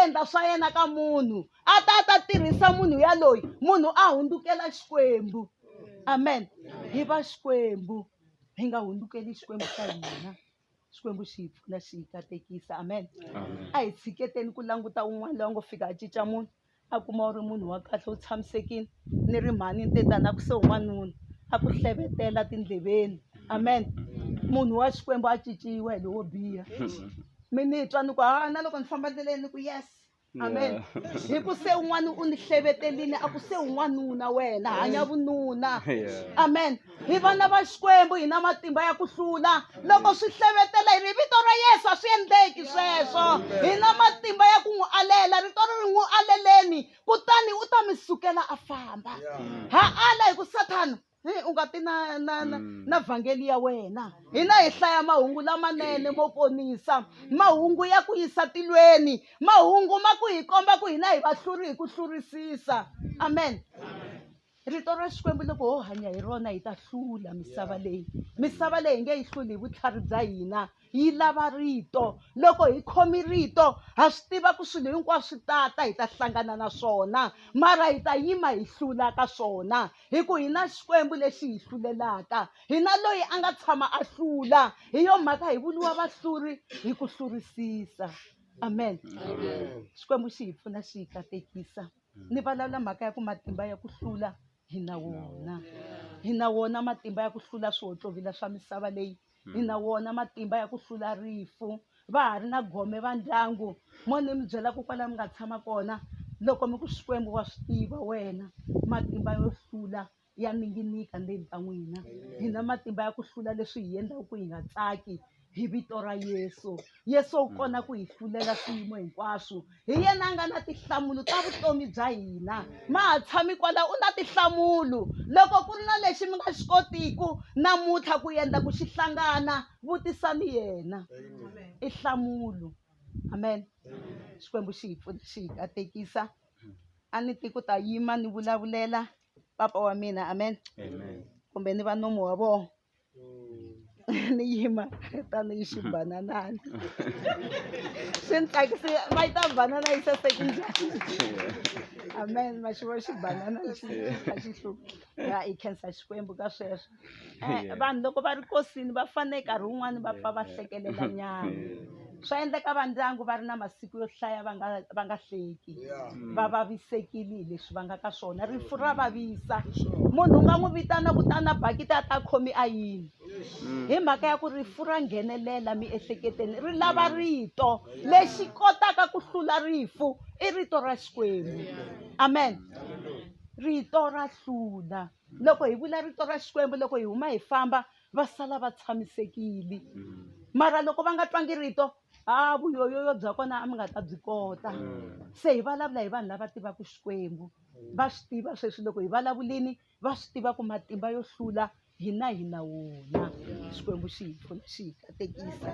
endla swa yena ka munhu a ta tirhisa munhu yaloyi munhu a hundzukela Xikwembu. Amen. Hi va Xikwembu hi nga hundzukeli Xikwembu xa hina. Xikwembu xi hi pfuna xi hi katekisa. Amen. A hi tshiketeni ku languta un'wana loyi a ngo fika a cinca munhu a kuma u ri munhu wa kahle u tshamisekile ni ri mhani ni tetana ku se n'wanuna a ku hlevetela tindleveni. Amen. Munhu wa Xikwembu a cinciwa hi lowo biha. Mi ni twa ni ku na loko ni famba endleleni ni ku yes. Amen. Hi ku se un'wana u ni hlevetelile a ku se un'wanuna wena hanya vununa. Amen. Hi vana va Xikwembu hi na matimba ya ku hlula loko swi hlevetela hi ri vito ra Yesu a swi endleki sweswo. Hi na matimba ya ku n'wi alela rito ri n'wi aleleni kutani u ta mi sukela a famba. Ha ala hi ku Sathana u nga ti na vhangeli ya wena. Hina hi hlaya mahungu lamanene mo ponisa, mahungu ya ku yisa tilweni, mahungu ma ku hi komba ku hina hi vahluri hi ku hlurisisa. Amen. Rito ra Xikwembu loko ho hanya hi rona hi ta hlula misava leyi. Misava leyi hi nge yi hluli hi vutlhari bya hina, yi lava rito. Loko hi khomi rito ha swi tiva ku swilo hinkwaswo swi tata hi ta hlangana na swona, mara hi ta yima hi hlula ka swona hi ku hi na Xikwembu lexi hi hlulelaka. Hi na loyi a nga tshama a hlula, hi yo mhaka hi vuriwa vahluri hi ku hlurisisa. Amen. Xikwembu xi hi pfuna xi hi katekisa. Ni vulavula mhaka ya ku matimba ya ku hlula hi na wona. Hi na wona matimba ya ku hlula swihotlovila swa misava leyi. Hi na wona matimba ya ku hlula rifu. Va ha ri na gome va ndyangu mo ni mi byela ku kwala mi nga tshama kona loko mi ku Xikwembu wa swi tiva wena matimba yo hlula ya ninginika ndzeni ka n'wina. Hi na matimba ya ku hlula leswi hi endlaka ku hi nga tsaki hi vito ra Yesu. Yesu u kona ku hi hlulela swiyimo hinkwaswo. Hi yena a nga na tinhlamulo ta vutomi bya hina. Ma ha tshami kwala u na tinhlamulo. Loko ku ri na lexi mi nga xi kotiku namuntlha ku endla ku xi hlangana vutisani yena. I nhlamulo. Amen. Xikwembu xi hi pfuna xi hi katekisa. A ni ti ku ta yima ni vulavulela papa wa mina. Amen. Kumbe ni va nomo wa vona. Ni yima tanihi xibananani. Swi ni tsakisi vayita banana yi saseke njhani. Amen. Ma xi vo xibanana a xi hluphi. Ya hi khensa Xikwembu ka sweswo. Vanhu loko va ri kosini va fanele nkarhi wun'wani va pfa va hlekelela nyana. Swa endleka va ndyangu va ri na masiku yo hlaya va nga hleki, va vavisekile hi leswi va nga ka swona. Rifu ra vavisa. Munhu u nga n'wi vitana kutana bakiti a ta khomi a yini. Hi mhaka ya ku rifu ra nghenelela miehleketweni ri lava rito lexi kotaka ku hlula rifu i rito ra Xikwembu. Amen. Rito ra hlula. Loko hi vula rito ra Xikwembu loko hi huma hi famba va sala va tshamisekile. Mara loko va nga twangi rito vuyoyoyo bya kona a mi nga ta byi kota. Se hi vulavula hi vanhu lava tivaka Xikwembu. Va swi tiva sweswi loko hi vulavulini va swi tiva ku matimba yo hlula hi na wona. Xikwembu xi hi pfuna xi hi katekisa.